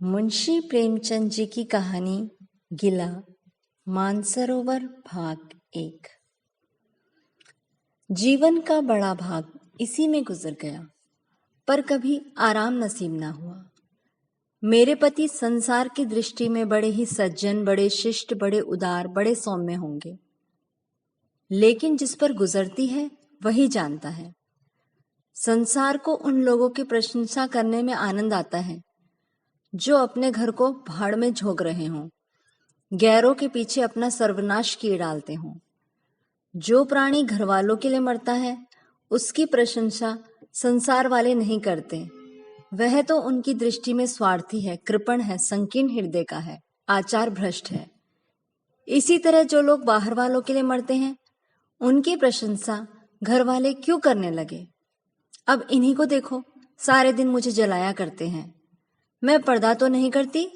मुंशी प्रेमचंद जी की कहानी गिला मानसरोवर भाग 1। जीवन का बड़ा भाग इसी में गुजर गया, पर कभी आराम नसीब ना हुआ। मेरे पति संसार की दृष्टि में बड़े ही सज्जन, बड़े शिष्ट, बड़े उदार, बड़े सौम्य होंगे, लेकिन जिस पर गुजरती है वही जानता है। संसार को उन लोगों की प्रशंसा करने में आनंद आता है जो अपने घर को भाड़ में झोंक रहे हों, गैरों के पीछे अपना सर्वनाश किए डालते हों। जो प्राणी घर वालों के लिए मरता है उसकी प्रशंसा संसार वाले नहीं करते। वह तो उनकी दृष्टि में स्वार्थी है, कृपण है, संकीर्ण हृदय का है, आचार भ्रष्ट है। इसी तरह जो लोग बाहर वालों के लिए मरते हैं उनकी प्रशंसा घर वाले क्यों करने लगे। अब इन्हीं को देखो, सारे दिन मुझे जलाया करते हैं। मैं पर्दा तो नहीं करती,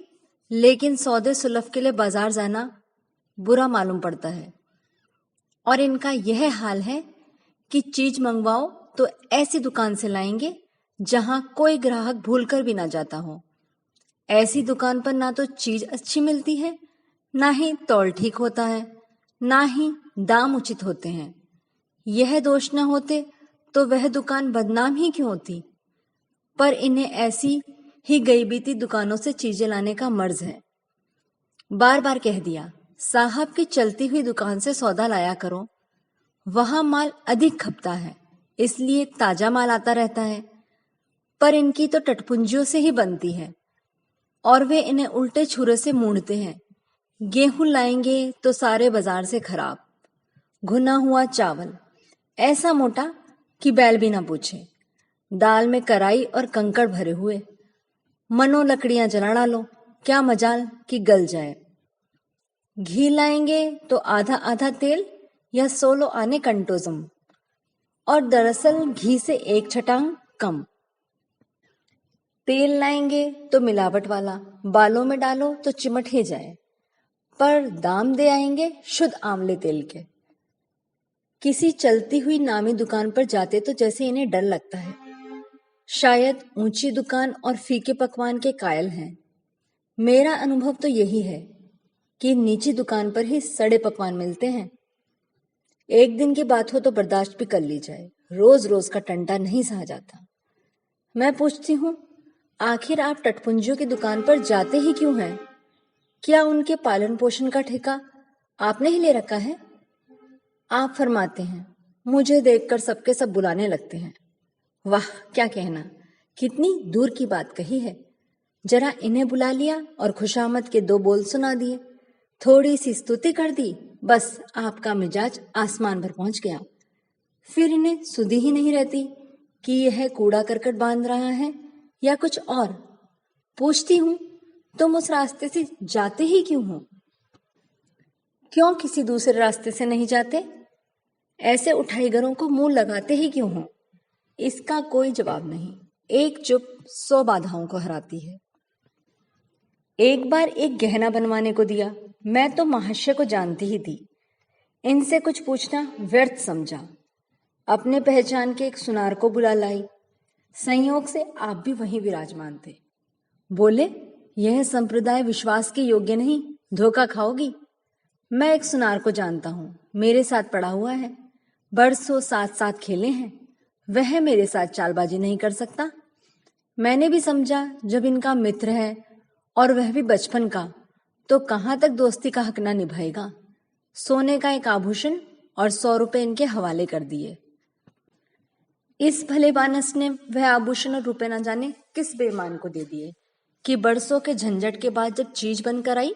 लेकिन सौदे सुलभ के लिए बाजार जाना बुरा मालूम पड़ता है। और इनका यह हाल है कि चीज मंगवाओ तो ऐसी दुकान से लाएंगे जहां कोई ग्राहक भूलकर भी ना जाता हो। ऐसी दुकान पर ना तो चीज अच्छी मिलती है, ना ही तौल ठीक होता है, ना ही दाम उचित होते हैं। यह दोष न होते तो वह दुकान बदनाम ही क्यों होती। पर इन्हें ऐसी ही गई बीती दुकानों से चीजें लाने का मर्ज है। बार बार कह दिया, साहब की चलती हुई दुकान से सौदा लाया करो, वहां माल अधिक खपता है, इसलिए ताजा माल आता रहता है। पर इनकी तो टटपुंजियों से ही बनती है और वे इन्हें उल्टे छुरे से मूंढते हैं। गेहूं लाएंगे तो सारे बाजार से खराब, घुना हुआ चावल ऐसा मोटा कि बैल भी ना पूछे, दाल में कराई और कंकड़ भरे हुए, मनो लकड़ियां जला डालो, क्या मजाल कि गल जाए। घी लाएंगे तो आधा आधा तेल या 16 आने कंटोजम, और दरअसल घी से एक छटांग कम। तेल लाएंगे तो मिलावट वाला, बालों में डालो तो चिमट ही जाए, पर दाम दे आएंगे शुद्ध आंवले तेल के। किसी चलती हुई नामी दुकान पर जाते तो जैसे इन्हें डर लगता है। शायद ऊंची दुकान और फीके पकवान के कायल हैं। मेरा अनुभव तो यही है कि नीची दुकान पर ही सड़े पकवान मिलते हैं। एक दिन की बात हो तो बर्दाश्त भी कर ली जाए, रोज रोज का टंटा नहीं सहा जाता। मैं पूछती हूँ, आखिर आप टटपुंजियों की दुकान पर जाते ही क्यों हैं? क्या उनके पालन पोषण का ठेका आपने ही ले रखा है? आप फरमाते हैं, मुझे देखकर सबके सब बुलाने लगते हैं। वाह, क्या कहना, कितनी दूर की बात कही है। जरा इन्हें बुला लिया और खुशामद के 2 बोल सुना दिए, थोड़ी सी स्तुति कर दी, बस आपका मिजाज आसमान पर पहुंच गया। फिर इन्हें सुधी ही नहीं रहती कि यह कूड़ा करकट बांध रहा है या कुछ और। पूछती हूं, तुम उस रास्ते से जाते ही क्यों हो? क्यों किसी दूसरे रास्ते से नहीं जाते? ऐसे उठाईगरों को मुंह लगाते ही क्यों हो? इसका कोई जवाब नहीं। एक चुप 100 बाधाओं को हराती है। एक बार एक गहना बनवाने को दिया, मैं तो महाशय को जानती ही थी। इनसे कुछ पूछना व्यर्थ समझा। अपने पहचान के एक सुनार को बुला लाई। संयोग से आप भी वहीं विराजमान थे। बोले, यह संप्रदाय विश्वास के योग्य नहीं, धोखा खाओगी। मैं एक सुनार को जानता हूं, मेरे साथ पड़ा हुआ है, बरसों साथ साथ खेले हैं, वह मेरे साथ चालबाजी नहीं कर सकता। मैंने भी समझा जब इनका मित्र है और वह भी बचपन का, तो कहां तक दोस्ती का हक ना निभाएगा। सोने का एक आभूषण और 100 रुपए इनके हवाले कर दिए। इस भले बानस ने वह आभूषण और रुपए ना जाने किस बेईमान को दे दिए कि बरसों के झंझट के बाद जब चीज बनकर आई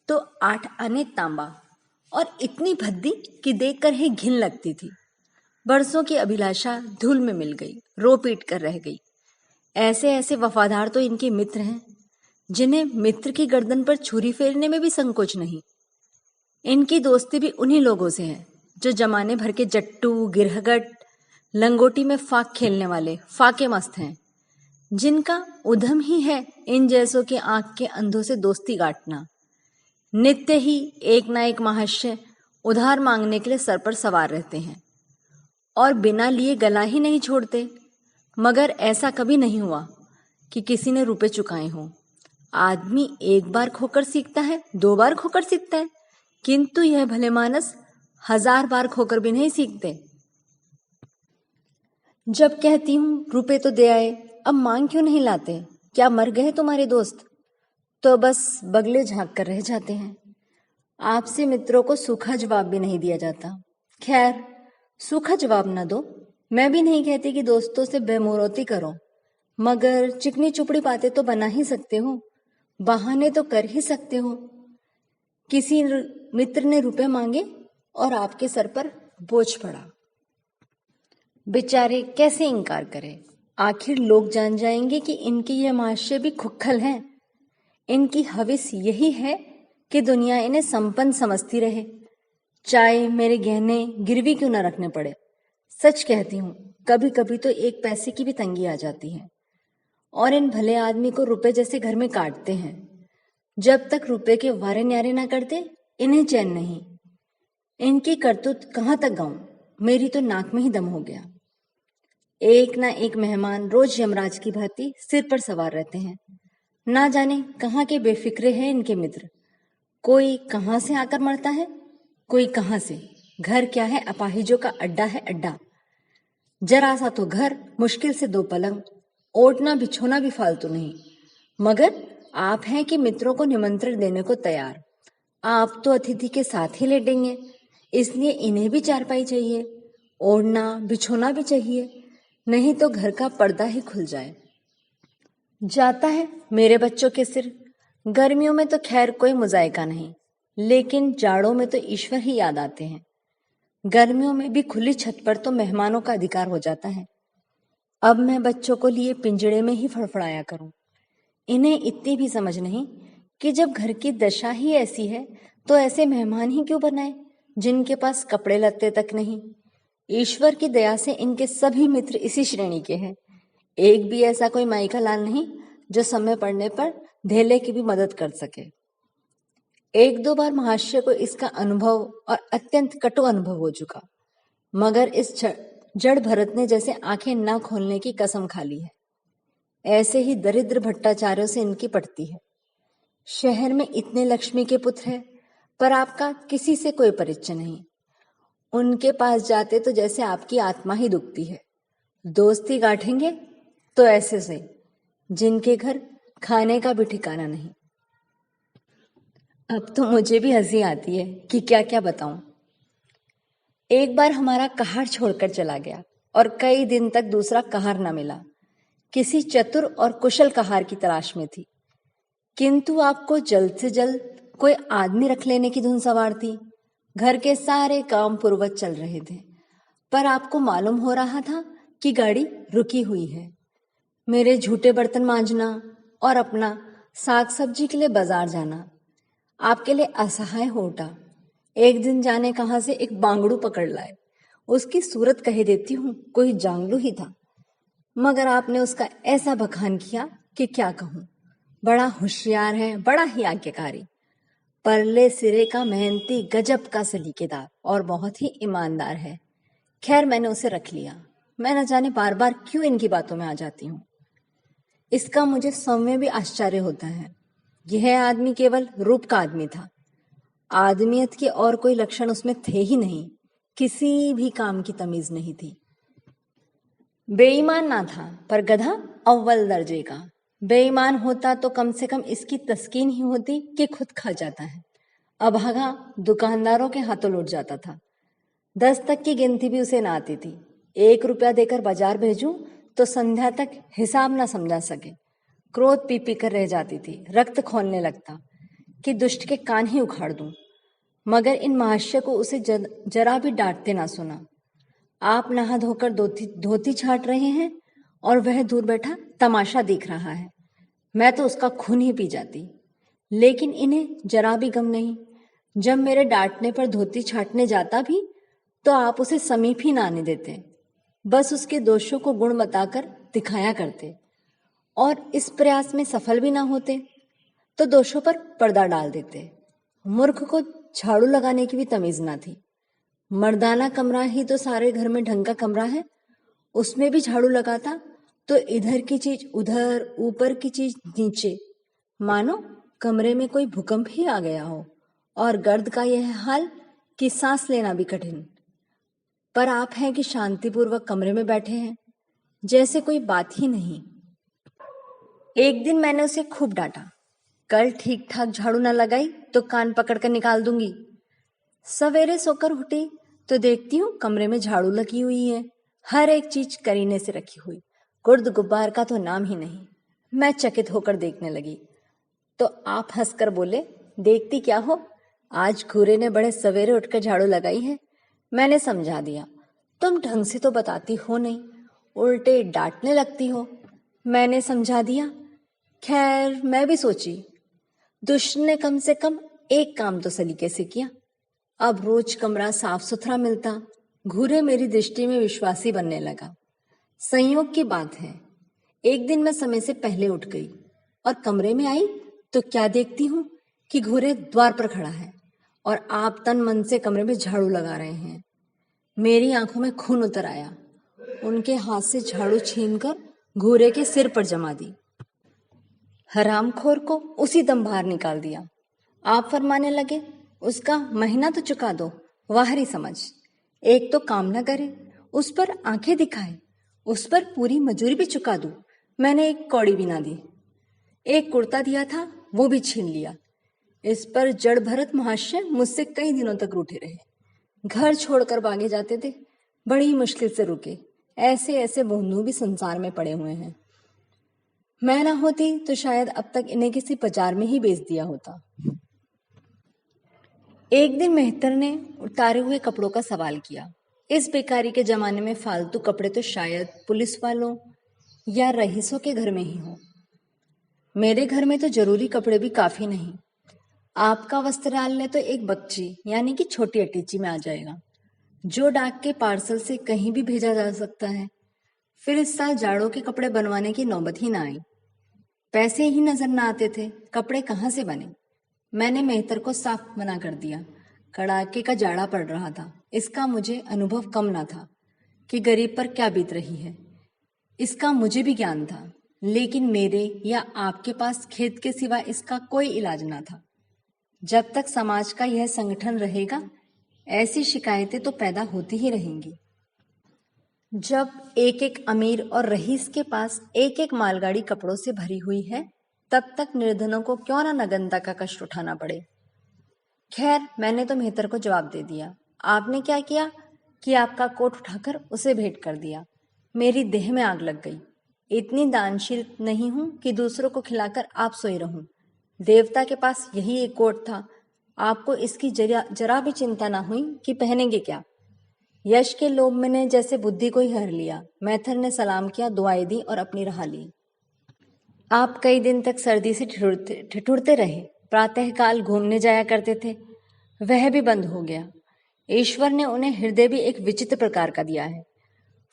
तो 8 आने तांबा, और इतनी भद्दी कि देखकर ही घिन लगती थी। बरसों की अभिलाषा धूल में मिल गई, रो पीट कर रह गई। ऐसे ऐसे वफादार तो इनके मित्र हैं जिन्हें मित्र की गर्दन पर छुरी फेरने में भी संकोच नहीं। इनकी दोस्ती भी उन्हीं लोगों से है जो जमाने भर के जट्टू, गिरहगट, लंगोटी में फाक खेलने वाले फाके मस्त हैं, जिनका उद्यम ही है इन जैसों के आंख के अंधों से दोस्ती गांठना। नित्य ही एक ना एक महाशय उधार मांगने के लिए सर पर सवार रहते हैं और बिना लिए गला ही नहीं छोड़ते। मगर ऐसा कभी नहीं हुआ कि किसी ने रुपए चुकाए हों। आदमी एक बार खोकर सीखता है, 2 बार खोकर सीखता है, किंतु यह भले मानस 1000 बार खोकर भी नहीं सीखते। जब कहती हूँ रुपए तो दे आए, अब मांग क्यों नहीं लाते? क्या मर गए तुम्हारे दोस्त? तो बस बगले झांक कर रह जाते हैं। आपसे मित्रों को सूखा जवाब भी नहीं दिया जाता। खैर, सूखा जवाब ना दो, मैं भी नहीं कहती कि दोस्तों से बेमुरौती करो, मगर चिकनी चुपड़ी बातें तो बना ही सकते हो, बहाने तो कर ही सकते हो। किसी मित्र ने रुपए मांगे और आपके सर पर बोझ पड़ा। बेचारे कैसे इनकार करें? आखिर लोग जान जाएंगे कि इनके ये महाशय भी खुक्खल हैं। इनकी हविस यही है कि दुनिया इन्हें संपन्न समझती रहे, चाहे मेरे गहने गिरवी क्यों न रखने पड़े। सच कहती हूँ, कभी कभी तो 1 पैसे की भी तंगी आ जाती है और इन भले आदमी को रुपए जैसे घर में काटते हैं। जब तक रुपए के वारे न्यारे ना करते, इन्हें चैन नहीं। इनकी करतूत कहाँ तक गाऊं? मेरी तो नाक में ही दम हो गया। एक ना एक मेहमान रोज यमराज की भांति सिर पर सवार रहते हैं। ना जाने कहाँ के बेफिक्रे हैं इनके मित्र। कोई कहाँ से आकर मरता है, कोई कहाँ से। घर क्या है, अपाहिजों का अड्डा है अड्डा। जरा सा तो घर, मुश्किल से 2 पलंग, ओढ़ना बिछोना भी फालतू नहीं। मगर आप हैं कि मित्रों को निमंत्रण देने को तैयार। आप तो अतिथि के साथ ही लेटेंगे, इसलिए इन्हें भी चारपाई चाहिए, ओढ़ना बिछोना भी चाहिए, नहीं तो घर का पर्दा ही खुल जाए। जाता है मेरे बच्चों के सिर। गर्मियों में तो खैर कोई मुजायका नहीं, लेकिन जाड़ों में तो ईश्वर ही याद आते हैं। गर्मियों में भी खुली छत पर तो मेहमानों का अधिकार हो जाता है। अब मैं बच्चों को लिए पिंजड़े में ही फड़फड़ाया करूं। इन्हें इतनी भी समझ नहीं कि जब घर की दशा ही ऐसी है तो ऐसे मेहमान ही क्यों बनाए जिनके पास कपड़े लत्ते तक नहीं। ईश्वर की दया से इनके सभी मित्र इसी श्रेणी के हैं। एक भी ऐसा कोई माई का लाल नहीं जो समय पड़ने पर धेले की भी मदद कर सके। 1-2 बार महाशय को इसका अनुभव और अत्यंत कटु अनुभव हो चुका, मगर इस जड़ भरत ने जैसे आंखें ना खोलने की कसम खा ली है। ऐसे ही दरिद्र भट्टाचार्यों से इनकी पड़ती है। शहर में इतने लक्ष्मी के पुत्र हैं, पर आपका किसी से कोई परिचय नहीं। उनके पास जाते तो जैसे आपकी आत्मा ही दुखती है। दोस्ती गांठेंगे तो ऐसे से जिनके घर खाने का भी ठिकाना नहीं। अब तो मुझे भी हंसी आती है कि क्या क्या बताऊं। एक बार हमारा कहार छोड़कर चला गया और कई दिन तक दूसरा कहार न मिला। किसी चतुर और कुशल कहार की तलाश में थी, किंतु आपको जल्द से जल्द कोई आदमी रख लेने की धुन सवार थी। घर के सारे काम पूर्ववत चल रहे थे, पर आपको मालूम हो रहा था कि गाड़ी रुकी हुई है। मेरे झूठे बर्तन मांजना और अपना साग सब्जी के लिए बाजार जाना आपके लिए असहाय हो उठा। एक दिन जाने कहां से एक बांगड़ू पकड़ लाए। उसकी सूरत कह देती हूँ कोई जांगलू ही था, मगर आपने उसका ऐसा बखान किया कि क्या कहूँ। बड़ा होशियार है, बड़ा ही आज्ञाकारी, परले सिरे का मेहनती, गजब का सलीकेदार और बहुत ही ईमानदार है। खैर मैंने उसे रख लिया। मैं न जाने बार बार क्यों इनकी बातों में आ जाती हूँ। इसका मुझे सौम्य भी आश्चर्य होता है। यह आदमी केवल रूप का आदमी था, आदमियत के और कोई लक्षण उसमें थे ही नहीं। किसी भी काम की तमीज नहीं थी। बेईमान ना था, पर गधा अव्वल दर्जे का। बेईमान होता तो कम से कम इसकी तस्कीन ही होती कि खुद खा जाता है। अभागा दुकानदारों के हाथों लुट जाता था। 10 तक की गिनती भी उसे ना आती थी। 1 रुपया देकर बाजार भेजूं तो संध्या तक हिसाब ना समझा सके। क्रोध पी पी कर रह जाती थी। रक्त खोलने लगता कि दुष्ट के कान ही उखाड़ दूं, मगर इन महाशय को उसे जरा भी डांटते ना सुना। आप नहा धोकर धोती छाट रहे हैं और वह दूर बैठा तमाशा देख रहा है। मैं तो उसका खून ही पी जाती, लेकिन इन्हें जरा भी गम नहीं। जब मेरे डांटने पर धोती छाटने जाता भी तो आप उसे समीप ही ना आने देते, बस उसके दोषों को गुण बताकर दिखाया करते, और इस प्रयास में सफल भी ना होते तो दोषों पर पर्दा डाल देते। मूर्ख को झाड़ू लगाने की भी तमीज ना थी। मर्दाना कमरा ही तो सारे घर में ढंग का कमरा है, उसमें भी झाड़ू लगाता तो इधर की चीज उधर, ऊपर की चीज नीचे, मानो कमरे में कोई भूकंप ही आ गया हो और गर्द का यह हाल कि सांस लेना भी कठिन। पर आप हैं कि शांतिपूर्वक कमरे में बैठे हैं, जैसे कोई बात ही नहीं। एक दिन मैंने उसे खूब डांटा, कल ठीक ठाक झाड़ू न लगाई तो कान पकड़कर निकाल दूंगी। सवेरे सोकर उठी तो देखती हूँ कमरे में झाड़ू लगी हुई है, हर एक चीज करीने से रखी हुई, गुर्द गुब्बार का तो नाम ही नहीं। मैं चकित होकर देखने लगी तो आप हंसकर बोले, देखती क्या हो, आज घूरे ने बड़े सवेरे उठकर झाड़ू लगाई है। मैंने समझा दिया, तुम ढंग से तो बताती हो नहीं, उल्टे डांटने लगती हो। मैंने समझा दिया। खैर मैं भी सोची, दुष्ट ने कम से कम एक काम तो सलीके से किया। अब रोज कमरा साफ सुथरा मिलता, घूरे मेरी दृष्टि में विश्वासी बनने लगा। संयोग की बात है, एक दिन मैं समय से पहले उठ गई और कमरे में आई तो क्या देखती हूँ कि घूरे द्वार पर खड़ा है और आप तन मन से कमरे में झाड़ू लगा रहे हैं। मेरी आंखों में खून उतर आया। उनके हाथ से झाड़ू छीनकर घूरे के सिर पर जमा दी। हरामखोर को उसी दम बाहर निकाल दिया। आप फरमाने लगे, उसका महीना तो चुका दो, वाहरी समझ। एक तो काम न करे, उस पर आंखें दिखाए, उस पर पूरी मजूरी भी चुका दूं। मैंने एक कौड़ी भी ना दी। एक कुर्ता दिया था, वो भी छीन लिया। इस पर जड़ भरत महाशय मुझसे कई दिनों तक रूठे रहे, घर छोड़कर भागे जाते थे, बड़ी मुश्किल से रुके। ऐसे ऐसे बंधु भी संसार में पड़े हुए हैं। मैं ना होती तो शायद अब तक इन्हें किसी बाजार में ही बेच दिया होता। एक दिन मेहतर ने उतारे हुए कपड़ों का सवाल किया। इस बेकारी के जमाने में फालतू कपड़े तो शायद पुलिस वालों या रईसों के घर में ही हो। मेरे घर में तो जरूरी कपड़े भी काफी नहीं। आपका वस्त्रालय तो एक बच्ची यानी कि छोटी अटैची में आ जाएगा, जो डाक के पार्सल से कहीं भी भेजा जा सकता है। फिर इस साल जाड़ों के कपड़े बनवाने की नौबत ही ना आई। पैसे ही नजर ना आते थे, कपड़े कहाँ से बने। मैंने मेहतर को साफ मना कर दिया। कड़ाके का जाड़ा पड़ रहा था, इसका मुझे अनुभव कम ना था कि गरीब पर क्या बीत रही है। इसका मुझे भी ज्ञान था, लेकिन मेरे या आपके पास खेत के सिवा इसका कोई इलाज ना था। जब तक समाज का यह संगठन रहेगा, ऐसी शिकायतें तो पैदा होती ही रहेंगी। जब एक एक अमीर और रईस के पास एक एक मालगाड़ी कपड़ों से भरी हुई है, तब तक निर्धनों को क्यों ना नगनता का कष्ट उठाना पड़े। खैर मैंने तो मेहतर को जवाब दे दिया। आपने क्या किया कि आपका कोट उठाकर उसे भेंट कर दिया। मेरी देह में आग लग गई। इतनी दानशील नहीं हूं कि दूसरों को खिलाकर आप सोई रहूं। देवता के पास यही एक कोट था, आपको इसकी जरा भी चिंता ना हुई कि पहनेंगे क्या। यश के लोभ मैंने जैसे बुद्धि को ही हर लिया। मेहतर ने सलाम किया, दुआएं दी और अपनी राह ली। आप कई दिन तक सर्दी से ठिठुरते रहे, प्रातःकाल घूमने जाया करते थे, वह भी बंद हो गया। ईश्वर ने उन्हें हृदय भी एक विचित्र प्रकार का दिया है।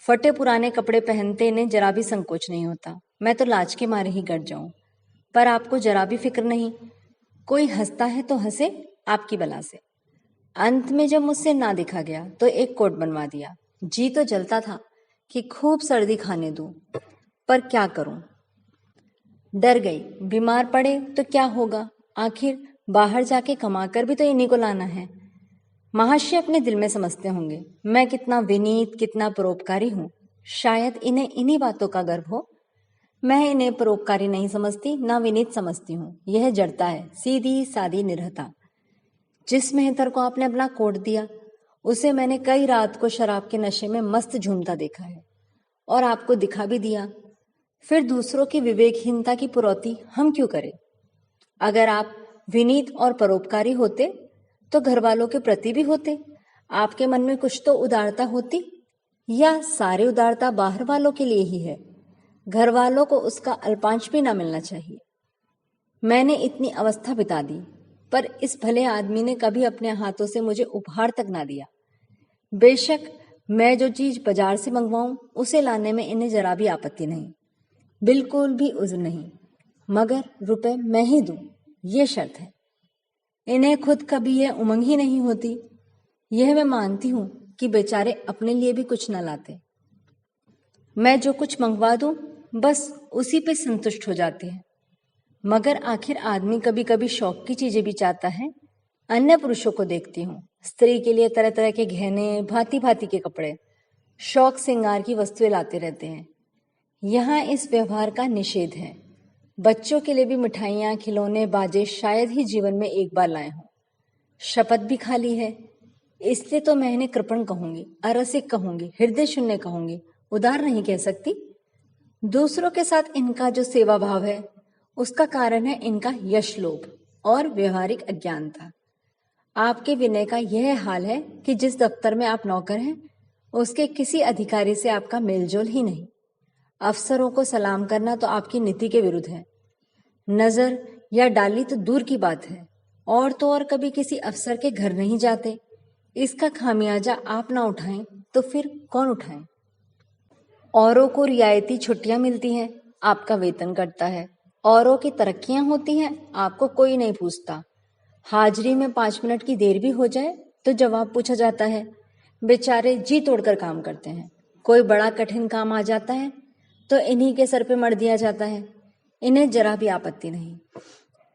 फटे पुराने कपड़े पहनते इन्हें जरा भी संकोच नहीं होता। मैं तो लाज के मारे ही गड़ जाऊं, पर आपको जरा भी फिक्र नहीं। कोई हंसता है तो हंसे आपकी बला से। अंत में जब मुझसे ना दिखा गया तो एक कोट बनवा दिया। जी तो जलता था कि खूब सर्दी खाने दूं, पर क्या करूं। डर गई, बीमार पड़े तो क्या होगा, आखिर बाहर जाके कमाकर भी तो इन्हीं को लाना है। महाशय अपने दिल में समझते होंगे मैं कितना विनीत, कितना परोपकारी हूं। शायद इन्हें इन्हीं बातों का गर्व हो। मैं इन्हें परोपकारी नहीं समझती, ना विनीत समझती हूँ। यह जड़ता है, सीधी सादी निरहता। जिस मेहतर को आपने अपना कोट दिया, उसे मैंने कई रात को शराब के नशे में मस्त झूमता देखा है, और आपको दिखा भी दिया। फिर दूसरों की विवेकहीनता की पुरौती हम क्यों करें। अगर आप विनीत और परोपकारी होते तो घर वालों के प्रति भी होते। आपके मन में कुछ तो उदारता होती, या सारी उदारता बाहर वालों के लिए ही है। घर वालों को उसका अल्पांश भी ना मिलना चाहिए। मैंने इतनी अवस्था बिता दी, पर इस भले आदमी ने कभी अपने हाथों से मुझे उपहार तक ना दिया। बेशक मैं जो चीज बाजार से मंगवाऊं उसे लाने में इन्हें जरा भी आपत्ति नहीं, बिल्कुल भी उज्र नहीं, मगर रुपए मैं ही दूं, ये शर्त है। इन्हें खुद कभी यह उमंग ही नहीं होती। यह मैं मानती हूं कि बेचारे अपने लिए भी कुछ न लाते। मैं जो कुछ मंगवा दूं बस उसी पे संतुष्ट हो जाते हैं। मगर आखिर आदमी कभी कभी शौक की चीजें भी चाहता है। अन्य पुरुषों को देखती हूँ, स्त्री के लिए तरह तरह के गहने, भांति भांति के कपड़े, शौक श्रृंगार की वस्तुएं लाते रहते हैं। यहाँ इस व्यवहार का निषेध है। बच्चों के लिए भी मिठाइयाँ, खिलौने, बाजे शायद ही जीवन में एक बार लाए हों। शपथ भी खाली है। इसलिए तो मैं इन्हें कृपण कहूंगी, अरसिक कहूंगी, हृदय शून्य कहूंगी, उदार नहीं कह सकती। दूसरों के साथ इनका जो सेवा भाव है, उसका कारण है इनका यश लोभ और व्यवहारिक अज्ञानता। आपके विनय का यह हाल है कि जिस दफ्तर में आप नौकर हैं, उसके किसी अधिकारी से आपका मेलजोल ही नहीं। अफसरों को सलाम करना तो आपकी नीति के विरुद्ध है। नजर या डाली तो दूर की बात है, और तो और कभी किसी अफसर के घर नहीं जाते। इसका खामियाजा आप ना उठाएं तो फिर कौन उठाए। औरों को रियायती छुट्टियां मिलती हैं, आपका वेतन कटता है। औरों की तरक्कियां होती हैं, आपको कोई नहीं पूछता। हाजिरी में 5 मिनट की देर भी हो जाए तो जवाब पूछा जाता है। बेचारे जी तोड़कर काम करते हैं। कोई बड़ा कठिन काम आ जाता है तो इन्हीं के सर पे मर दिया जाता है। इन्हें जरा भी आपत्ति नहीं।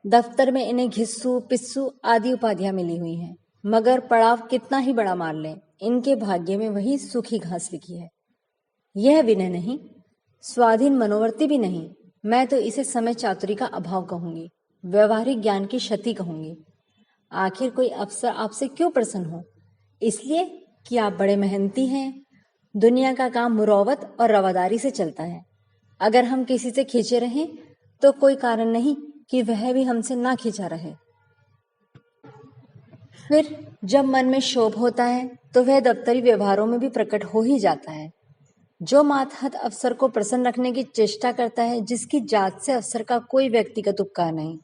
दफ्तर में इन्हें घिस्सू, पिस्सू आदि उपाधियां मिली हुई हैं, मगर पड़ाव कितना ही बड़ा मार लें, इनके भाग्य में वही सूखी घास लिखी है। यह विनय नहीं, स्वाधीन मनोवर्ती भी नहीं, मैं तो इसे समय चातुरी का अभाव कहूंगी, व्यवहारिक ज्ञान की क्षति कहूंगी। आखिर कोई अफसर आपसे क्यों प्रसन्न हो? इसलिए कि आप बड़े मेहनती हैं। दुनिया का काम मुरौवत और रवादारी से चलता है। अगर हम किसी से खींचे रहें तो कोई कारण नहीं कि वह भी हमसे ना खींचा रहे। फिर जब मन में क्षोभ होता है तो वह दफ्तरी व्यवहारों में भी प्रकट हो ही जाता है। जो मातहत अफसर को प्रसन्न रखने की चेष्टा करता है, जिसकी जात से अफसर का कोई व्यक्तिगत उपकार नहीं,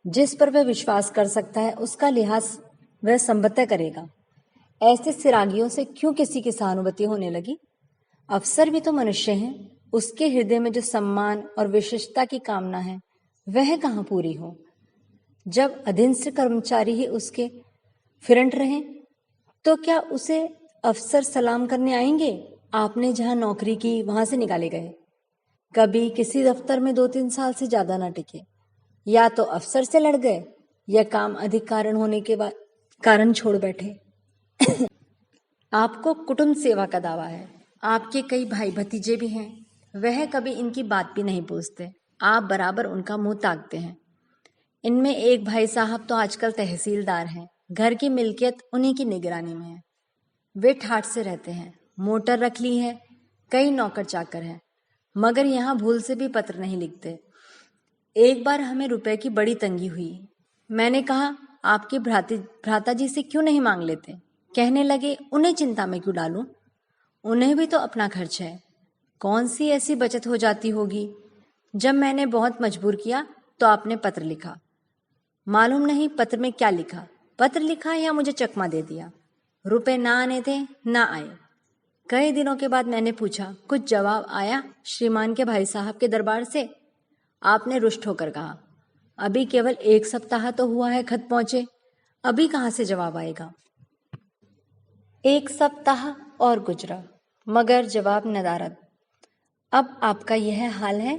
जिस पर वह विश्वास कर सकता है, उसका लिहाज वह संभवतः करेगा। ऐसे सिरागियों से क्यों किसी की सहानुभूति होने लगी? अफसर भी तो मनुष्य हैं। उसके हृदय में जो सम्मान और विशिष्टता की कामना है, वह कहाँ पूरी हो? जब अधीनस्थ कर्मचारी ही उसके फिरंट रहे तो क्या उसे अफसर सलाम करने आएंगे? आपने जहां नौकरी की वहां से निकाले गए, कभी किसी दफ्तर में 2-3 साल से ज्यादा ना टिके, या तो अफसर से लड़ गए या काम अधिक कारण होने के बाद कारण छोड़ बैठे। आपको कुटुंब सेवा का दावा है। आपके कई भाई भतीजे भी हैं, वह कभी इनकी बात भी नहीं पूछते। आप बराबर उनका मुंह ताकते हैं। इनमें एक भाई साहब तो आजकल तहसीलदार हैं। घर की मिल्कियत उन्हीं की निगरानी में है। वे ठाठ से रहते हैं, मोटर रख ली है, कई नौकर चाकर हैं, मगर यहाँ भूल से भी पत्र नहीं लिखते। एक बार हमें रुपए की बड़ी तंगी हुई। मैंने कहा, आपके भ्राता जी से क्यों नहीं मांग लेते? कहने लगे, उन्हें चिंता में क्यों डालूं? उन्हें भी तो अपना खर्च है। कौन सी ऐसी बचत हो जाती होगी? जब मैंने बहुत मजबूर किया तो आपने पत्र लिखा। मालूम नहीं पत्र में क्या लिखा, पत्र लिखा या मुझे चकमा दे दिया। रुपए ना आने थे, ना आए। कई दिनों के बाद मैंने पूछा, कुछ जवाब आया श्रीमान के भाई साहब के दरबार से? आपने रुष्ट होकर कहा, अभी केवल 1 सप्ताह तो हुआ है खत पहुंचे, अभी कहाँ से जवाब आएगा। 1 सप्ताह और गुजरा, मगर जवाब नदारद। अब आपका यह हाल है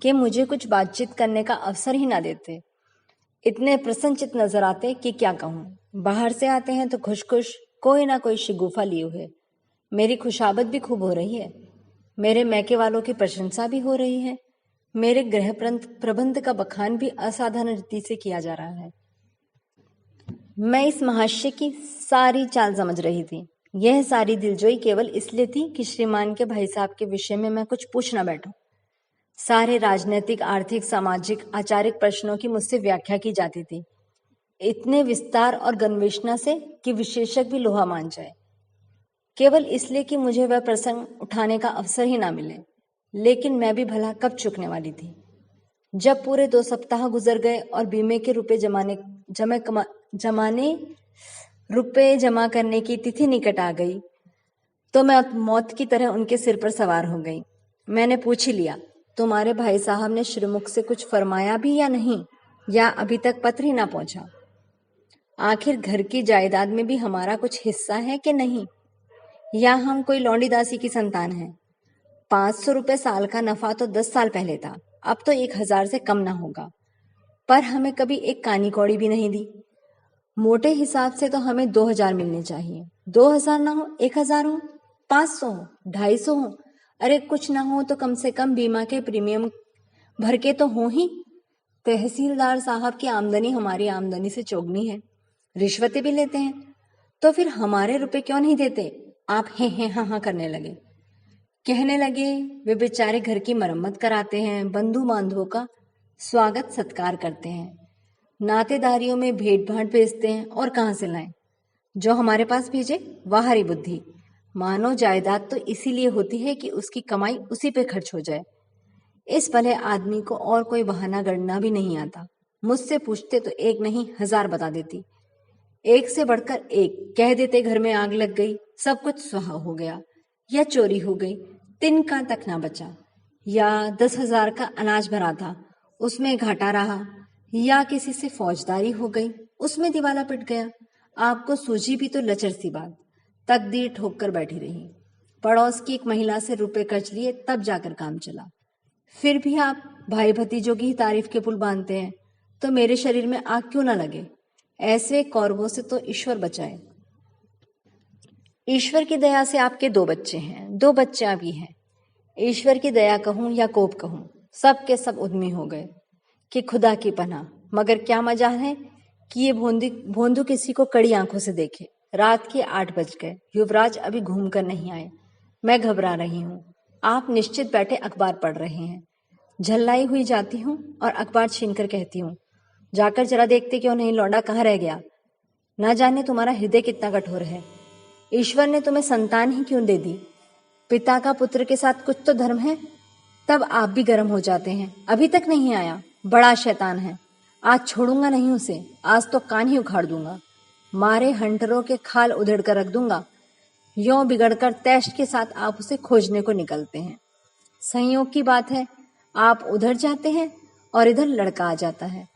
कि मुझे कुछ बातचीत करने का अवसर ही ना देते। इतने प्रसन्नचित नजर आते कि क्या कहूँ। बाहर से आते हैं तो खुश खुश, कोई ना कोई शिगुफा लिए हुए। मेरी खुशाबद भी खूब हो रही है, मेरे मैके वालों की प्रशंसा भी हो रही है, मेरे गृह प्रबंध का बखान भी असाधारण रीति से किया जा रहा है। मैं इस महाशय की सारी चाल समझ रही थी। यह सारी दिलजोई केवल इसलिए थी कि श्रीमान के भाई साहब के विषय में मैं कुछ पूछ न बैठूं। सारे राजनीतिक, आर्थिक, सामाजिक, आचारिक प्रश्नों की मुझसे व्याख्या की जाती थी, इतने विस्तार और गन्वेषणा से कि विशेषज्ञ भी लोहा मान जाए, केवल इसलिए कि मुझे वह प्रसंग उठाने का अवसर ही ना मिले। लेकिन मैं भी भला कब चुकने वाली थी। जब पूरे 2 सप्ताह गुजर गए और बीमे के रुपए जमा करने की तिथि निकट आ गई, तो मैं मौत की तरह उनके सिर पर सवार हो गई। मैंने पूछ ही लिया, तुम्हारे भाई साहब ने श्रीमुख से कुछ फरमाया भी या नहीं, या अभी तक पत्र ही ना पहुंचा? आखिर घर की जायदाद में भी हमारा कुछ हिस्सा है कि नहीं, या हम कोई लौंडी दासी की संतान है? 500 रुपए साल का नफा तो 10 साल पहले था, अब तो 1000 से कम ना होगा। पर हमें कभी एक कानी कौड़ी भी नहीं दी। मोटे हिसाब से तो हमें 2,000 मिलने चाहिए। 2,000 ना हो, 1,000 हो, 500 हो, 250 हो, अरे कुछ ना हो तो कम से कम बीमा के प्रीमियम भर के तो हो ही। तहसीलदार साहब की आमदनी हमारी आमदनी से चौगनी है, रिश्वतें भी लेते हैं, तो फिर हमारे रुपए क्यों नहीं देते? आप हे हाँ हाँ करने लगे। कहने लगे वे बेचारे घर की मरम्मत कराते हैं, बंधु बांधवों का स्वागत सत्कार करते हैं, नातेदारियों में भेंट भाट भेजते हैं, और कहाँ से लाएं? जो हमारे पास भेजे वह हरी बुद्धि। मानो जायदाद तो इसीलिए होती है कि उसकी कमाई उसी पे खर्च हो जाए। इस भले आदमी को और कोई बहाना गढ़ना भी नहीं आता। मुझसे पूछते तो एक नहीं 1,000 बता देती। एक से बढ़कर एक कह देते घर में आग लग गई, सब कुछ सुहा हो गया, या चोरी हो गई, तिनका तक ना बचा, या 10,000 का अनाज भरा था उसमें घाटा रहा, या किसी से फौजदारी हो गई उसमें दिवाला पिट गया। आपको सूझी भी तो लचर सी बात, तकदीर ठोक कर बैठी रही। पड़ोस की एक महिला से रुपए कर्ज लिए तब जाकर काम चला। फिर भी आप भाई भतीजों की ही तारीफ के पुल बांधते हैं, तो मेरे शरीर में आग क्यों ना लगे? ऐसे कौरवों से तो ईश्वर बचाए। ईश्वर की दया से आपके 2 बच्चे हैं, 2 बच्चा भी हैं। ईश्वर की दया कहूं या कोप कहूं, सब के सब उद्यमी हो गए कि खुदा की पनाह। मगर क्या मजा है कि ये भोंदू किसी को कड़ी आंखों से देखे। रात के 8 बज गए, युवराज अभी घूम कर नहीं आए। मैं घबरा रही हूँ। आप निश्चित बैठे अखबार पढ़ रहे हैं। झल्लाई हुई जाती हूँ और अखबार छीनकर कहती हूँ, जाकर जरा देखते क्यों नहीं, लौंडा कहाँ रह गया? ना जाने तुम्हारा हृदय कितना कठोर है। ईश्वर ने तुम्हें संतान ही क्यों दे दी? पिता का पुत्र के साथ कुछ तो धर्म है। तब आप भी गर्म हो जाते हैं। अभी तक नहीं आया, बड़ा शैतान है। आज छोड़ूंगा नहीं उसे, आज तो कान ही उखाड़ दूंगा, मारे हंटरों के खाल उधेड़ कर रख दूंगा। यों बिगड़कर तैश के साथ आप उसे खोजने को निकलते हैं। संयोग की बात है, आप उधर जाते हैं और इधर लड़का आ जाता है।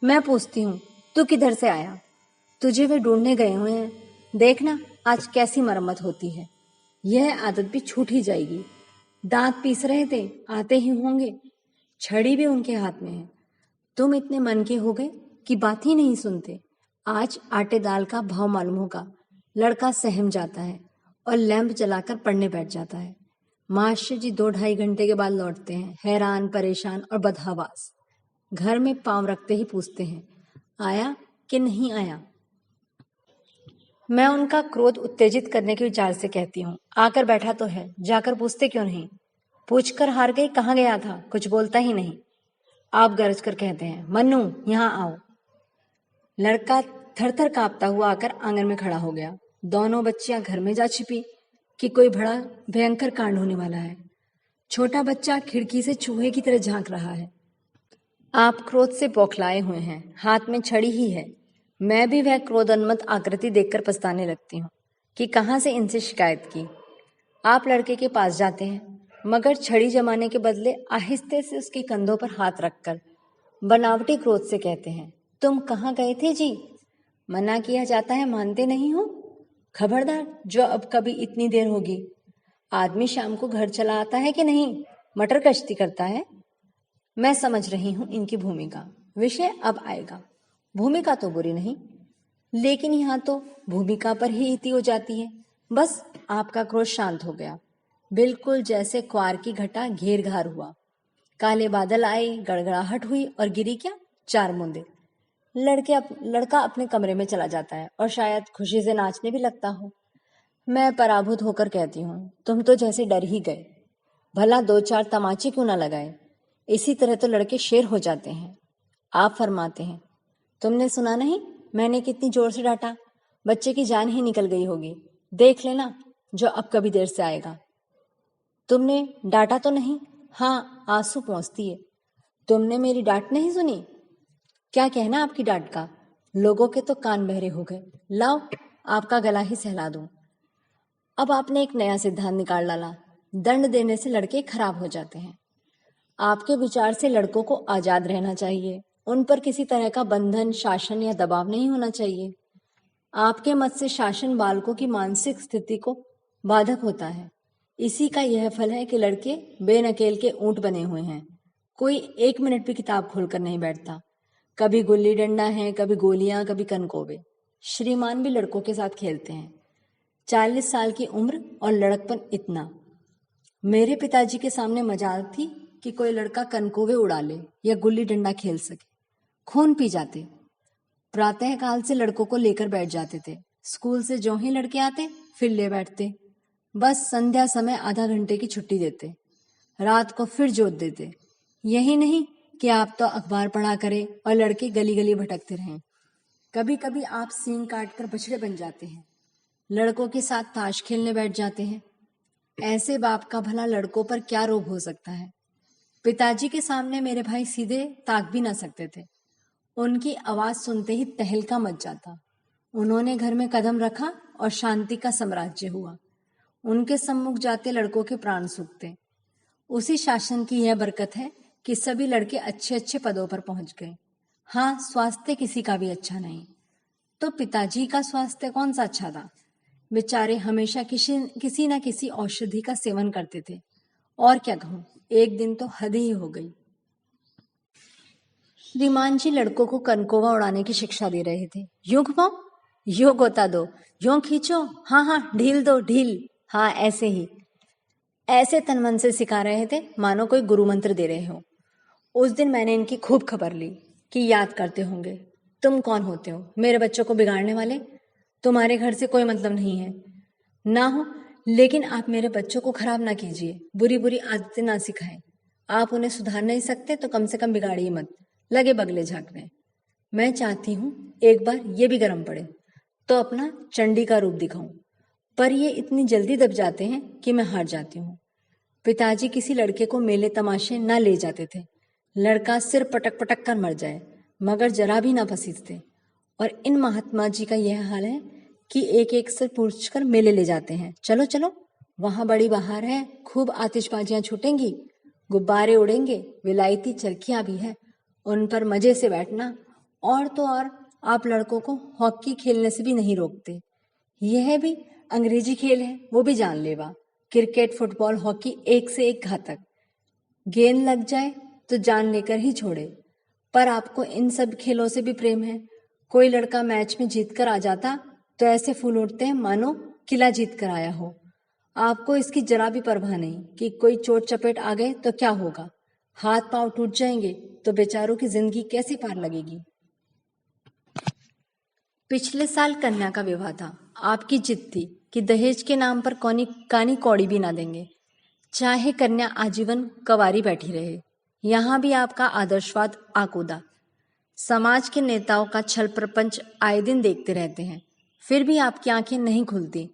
मैं पूछती हूँ, तू किधर से आया? तुझे वे ढूंढने गए हुए हैं। देखना आज कैसी मरम्मत होती है। यह आदत भी छूट ही जाएगी। दांत पीस रहे थे, आते ही होंगे। छड़ी भी उनके हाथ में है। तुम इतने मन के हो गए कि बात ही नहीं सुनते। आज आटे दाल का भाव मालूम होगा। लड़का सहम जाता है और लैंप जलाकर पढ़ने बैठ जाता है। मास्टर जी 2-2.5 घंटे के बाद लौटते हैं, हैरान, परेशान और बदहवास। घर में पांव रखते ही पूछते हैं, आया कि नहीं आया? मैं उनका क्रोध उत्तेजित करने के विचार से कहती हूँ, आकर बैठा तो है, जाकर पूछते क्यों नहीं? पूछकर हार गई, कहाँ गया था? कुछ बोलता ही नहीं। आप गरज कर कहते हैं, मन्नू यहाँ आओ। लड़का थर-थर कांपता हुआ आकर आंगन में खड़ा हो गया। दोनों बच्चियां घर में जा छिपी कि कोई बड़ा भयंकर कांड होने वाला है। छोटा बच्चा खिड़की से चूहे की तरह झांक रहा है। आप क्रोध से बौखलाए हुए हैं, हाथ में छड़ी ही है। मैं भी वह क्रोधोन्मत्त आकृति देखकर पछताने लगती हूँ कि कहाँ से इनसे शिकायत की। आप लड़के के पास जाते हैं, मगर छड़ी जमाने के बदले आहिस्ते से उसके कंधों पर हाथ रखकर बनावटी क्रोध से कहते हैं, तुम कहाँ गए थे जी? मना किया जाता है, मानते नहीं हो? खबरदार, जो अब कभी इतनी देर होगी। आदमी शाम को घर चला आता है कि नहीं? मटर कश्ती करता है। मैं समझ रही हूँ इनकी भूमिका। विषय अब आएगा। भूमिका तो बुरी नहीं, लेकिन यहाँ तो भूमिका पर ही इति हो जाती है। बस आपका क्रोध शांत हो गया, बिल्कुल जैसे क्वार की घटा घेर घार हुआ। काले बादल आए, गड़गड़ाहट हुई और गिरी क्या? 4 बूंदे। लड़का अपने कमरे में चला जाता है और शायद खुशी से नाचने भी लगता हो। मैं पराभूत होकर कहती हूँ, तुम तो जैसे डर ही गए। भला 2-4 तमाचे क्यों ना लगाए? इसी तरह तो लड़के शेर हो जाते हैं। आप फरमाते हैं, तुमने सुना नहीं मैंने कितनी जोर से डांटा? बच्चे की जान ही निकल गई होगी। देख लेना जो अब कभी देर से आएगा। तुमने डांटा तो नहीं? हाँ, आंसू पहुंचती है। तुमने मेरी डांट नहीं सुनी? क्या कहना आपकी डांट का? लोगों के तो कान बहरे हो गए। लाओ आपका गला ही सहला दूं। अब आपने एक नया सिद्धांत निकाल डाला, दंड देने से लड़के खराब हो जाते हैं। आपके विचार से लड़कों को आजाद रहना चाहिए, उन पर किसी तरह का बंधन, शासन या दबाव नहीं होना चाहिए। आपके मत से शासन बालकों की मानसिक स्थिति को बाधक होता है। इसी का यह फल है कि लड़के बेनकेल के ऊंट बने हुए हैं। कोई 1 मिनट भी किताब खोलकर नहीं बैठता। कभी गुल्ली डंडा है, कभी गोलियां, कभी कनकोवे। श्रीमान भी लड़कों के साथ खेलते हैं। 40 साल की उम्र और लड़कपन इतना। मेरे पिताजी के सामने मजाल थी कि कोई लड़का कनकोवे उड़ा ले या गुल्ली डंडा खेल सके। खून पी जाते। प्रातः काल से लड़कों को लेकर बैठ जाते थे। स्कूल से जो ही लड़के आते फिर ले बैठते। बस संध्या समय आधा घंटे की छुट्टी देते। रात को फिर जोत देते। यही नहीं कि आप तो अखबार पढ़ा करें और लड़के गली गली भटकते रहें। कभी कभी आप सींग काट कर बछड़े बन जाते हैं। लड़कों के साथ ताश खेलने बैठ जाते हैं। ऐसे बाप का भला लड़कों पर क्या रोब हो सकता है। पिताजी के सामने मेरे भाई सीधे ताक भी ना सकते थे। उनकी आवाज सुनते ही तहलका मच जाता। उन्होंने घर में कदम रखा और शांति का साम्राज्य हुआ। उनके सम्मुख जाते लड़कों के प्राण सूखते। उसी शासन की यह बरकत है कि सभी लड़के अच्छे अच्छे पदों पर पहुंच गए। हाँ, स्वास्थ्य किसी का भी अच्छा नहीं। तो पिताजी का स्वास्थ्य कौन सा अच्छा था। बेचारे हमेशा किसी न किसी औषधि का सेवन करते थे। और क्या कहूँ, एक दिन तो हद ही हो गई। श्रीमान जी लड़कों को कनकोवा उड़ाने की शिक्षा दे रहे थे। यूं घुमाओ, यूं गोता दो, यूं खींचो, हाँ हाँ ढील दो ढील, हाँ ऐसे ही। ऐसे तन मन से सिखा रहे थे मानो कोई गुरु मंत्र दे रहे हो। उस दिन मैंने इनकी खूब खबर ली कि याद करते होंगे। तुम कौन होते हो मेरे बच्चों को बिगाड़ने वाले। तुम्हारे घर से कोई मतलब नहीं है ना हो, लेकिन आप मेरे बच्चों को खराब ना कीजिए, बुरी बुरी आदतें ना सिखाएं। आप उन्हें सुधार नहीं सकते तो कम से कम बिगाड़िए मत, लगे बगले झांकने। मैं चाहती हूँ एक बार ये भी गर्म पड़े तो अपना चंडी का रूप दिखाऊं, पर ये इतनी जल्दी दब जाते हैं कि मैं हार जाती हूँ। पिताजी किसी लड़के को मेले तमाशे ना ले जाते थे। लड़का सिर पटक पटक कर मर जाए मगर जरा भी ना पसीजते। और इन महात्मा जी का यह हाल है कि एक एक से पूछकर मेले ले जाते हैं। चलो चलो, वहां बड़ी बहार है, खूब आतिशबाजियां छूटेंगी, गुब्बारे उड़ेंगे, विलायती चरखियां भी है, उन पर मजे से बैठना। और तो और आप लड़कों को हॉकी खेलने से भी नहीं रोकते। यह भी अंग्रेजी खेल है, वो भी जानलेवा। क्रिकेट, फुटबॉल, हॉकी एक से एक घातक। गेंद लग जाए तो जान लेकर ही छोड़े। पर आपको इन सब खेलों से भी प्रेम है। कोई लड़का मैच में जीत कर आ जाता तो ऐसे फूल उठते हैं मानो किला जीत कर आया हो। आपको इसकी जरा भी परवाह नहीं कि कोई चोट चपेट आ गए तो क्या होगा। हाथ पांव टूट जाएंगे तो बेचारों की जिंदगी कैसे पार लगेगी। पिछले साल कन्या का विवाह था। आपकी जिद थी कि दहेज के नाम पर कानी कौड़ी भी ना देंगे, चाहे कन्या आजीवन कंवारी बैठी रहे। यहाँ भी आपका आदर्शवाद आकूदा। समाज के नेताओं का छल प्रपंच आए दिन देखते रहते हैं, फिर भी आपकी आंखें नहीं खुलती।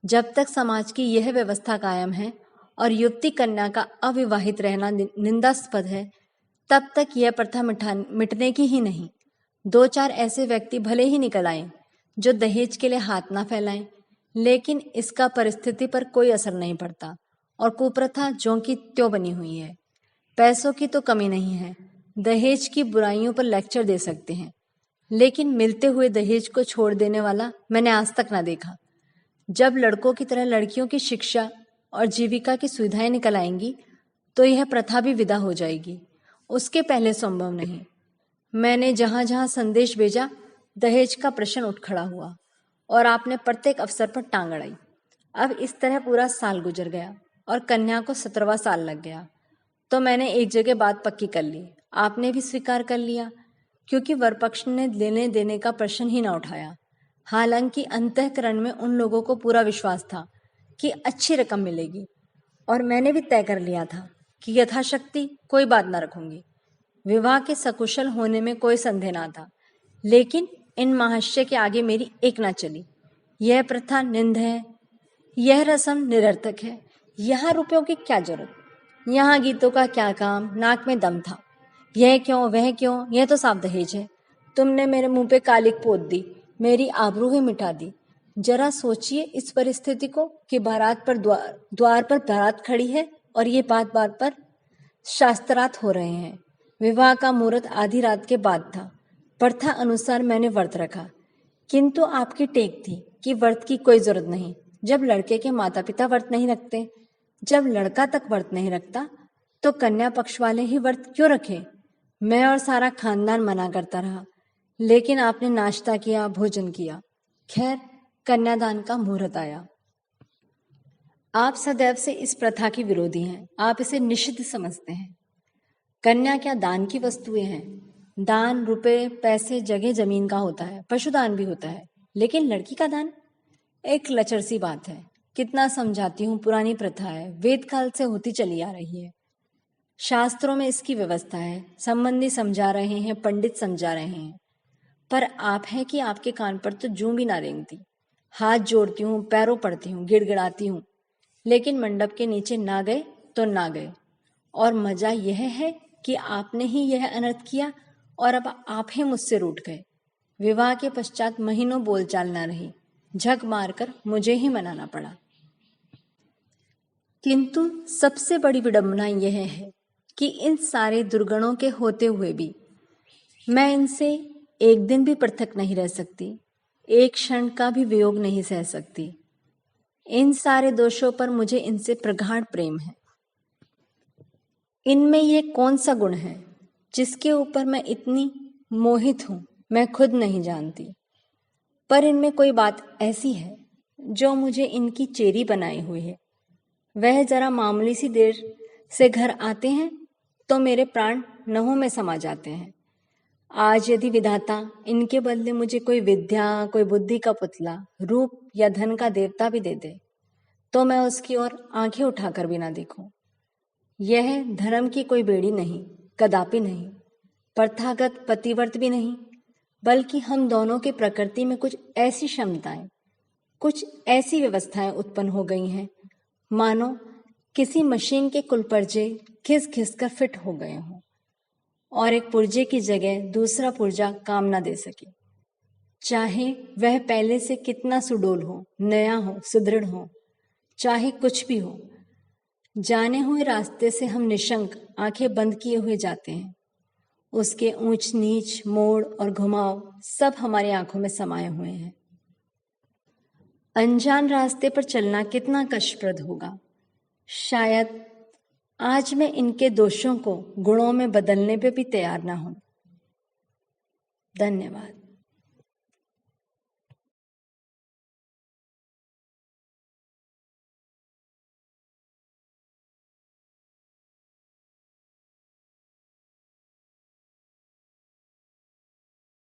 जब तक समाज की यह व्यवस्था कायम है और युवती कन्या का अविवाहित रहना निंदास्पद है, तब तक यह प्रथा मिटने की ही नहीं। 2-4 ऐसे व्यक्ति भले ही निकल आए जो दहेज के लिए हाथ ना फैलाएं, लेकिन इसका परिस्थिति पर कोई असर नहीं पड़ता और कुप्रथा ज्यों की त्यों बनी हुई है। पैसों की तो कमी नहीं है, दहेज की बुराइयों पर लेक्चर दे सकते हैं, लेकिन मिलते हुए दहेज को छोड़ देने वाला मैंने आज तक ना देखा। जब लड़कों की तरह लड़कियों की शिक्षा और जीविका की सुविधाएं निकल आएंगी तो यह प्रथा भी विदा हो जाएगी। उसके पहले संभव नहीं। मैंने जहां जहां संदेश भेजा दहेज का प्रश्न उठ खड़ा हुआ और आपने प्रत्येक अवसर पर टांग अड़ाई। अब इस तरह पूरा साल गुजर गया और कन्या को 17वां साल लग गया तो मैंने एक जगह बात पक्की कर ली। आपने भी स्वीकार कर लिया क्योंकि वरपक्ष ने लेने देने का प्रश्न ही ना उठाया। हालांकि अंतःकरण में उन लोगों को पूरा विश्वास था कि अच्छी रकम मिलेगी और मैंने भी तय कर लिया था कि यथाशक्ति कोई बात ना रखूंगी। विवाह के सकुशल होने में कोई संदेह ना था, लेकिन इन महाशय के आगे मेरी एक ना चली। यह प्रथा निंद है, यह रस्म निरर्थक है, यहाँ रुपयों की क्या जरूरत, यहाँ गीतों का क्या काम, नाक में दम था, यह क्यों वह क्यों, यह तो साफ दहेज है। तुमने मेरे मुंह पे कालिक पोत दी, मेरी आबरू ही मिटा दी। जरा सोचिए इस परिस्थिति को कि बारात पर द्वार पर बारात खड़ी है और ये बात बात पर शास्त्रार्थ हो रहे हैं। विवाह का मुहूर्त आधी रात के बाद था। प्रथा अनुसार मैंने व्रत रखा, किंतु आपकी टेक थी कि व्रत की कोई जरूरत नहीं। जब लड़के के माता पिता व्रत नहीं रखते, जब लड़का तक व्रत नहीं रखता, तो कन्या पक्ष वाले ही व्रत क्यों रखे। मैं और सारा खानदान मना करता रहा, लेकिन आपने नाश्ता किया, भोजन किया। खैर, कन्यादान का मुहूर्त आया। आप सदैव से इस प्रथा के विरोधी हैं। आप इसे निषिद्ध समझते हैं। कन्या क्या दान की वस्तुएं हैं? दान रुपए, पैसे, जगह जमीन का होता है, पशुदान भी होता है, लेकिन लड़की का दान एक लचर सी बात है। कितना समझाती हूँ, पुरानी प्रथा है, वेद काल से होती चली आ रही है। शास्त्रों में इसकी व्यवस्था है, संबंधी समझा रहे हैं, पंडित समझा रहे हैं, पर आप है कि आपके कान पर तो जूं भी ना रेंगती। हाथ जोड़ती हूँ, पैरों पड़ती हूँ, गिड़गिड़ाती हूँ, लेकिन मंडप के नीचे ना गए तो ना गए। और मजा यह है कि आपने ही यह अनर्थ किया और अब आप ही मुझसे रूठ गए। विवाह के पश्चात महीनों बोलचाल ना रही, झक मारकर मुझे ही मनाना पड़ा। किंतु सबसे बड़ी विडंबना यह है कि इन सारे दुर्गुणों के होते हुए भी मैं इनसे एक दिन भी पृथक नहीं रह सकती, एक क्षण का भी वियोग नहीं सह सकती। इन सारे दोषों पर मुझे इनसे प्रगाढ़ प्रेम है। इनमें ये कौन सा गुण है जिसके ऊपर मैं इतनी मोहित हूं, मैं खुद नहीं जानती। पर इनमें कोई बात ऐसी है जो मुझे इनकी चेरी बनाई हुई है। वह जरा मामूली सी देर से घर आते हैं तो मेरे प्राण नहों में समा जाते हैं। आज यदि विधाता इनके बदले मुझे कोई विद्या, कोई बुद्धि का पुतला, रूप या धन का देवता भी दे दे, तो मैं उसकी ओर आंखें उठाकर भी ना देखूं। यह धर्म की कोई बेड़ी नहीं, कदापि नहीं, प्रथागत पतिव्रत भी नहीं, बल्कि हम दोनों की प्रकृति में कुछ ऐसी क्षमताएं, कुछ ऐसी व्यवस्थाएं उत्पन्न हो गई हैं, मानो किसी मशीन के कुल पुर्जे घिस घिस कर फिट हो गए हों और एक पुर्जे की जगह दूसरा पुर्जा काम ना दे सके। चाहे वह पहले से कितना सुडोल हो, नया हो, सुदृढ़ हो, चाहे कुछ भी हो, जाने हुए रास्ते से हम निशंक आंखें बंद किए हुए जाते हैं। उसके ऊंच नीच, मोड़ और घुमाव सब हमारी आंखों में समाये हुए हैं। अनजान रास्ते पर चलना कितना कष्टप्रद होगा। शायद आज मैं इनके दोषों को गुणों में बदलने पे भी तैयार ना हूं। धन्यवाद।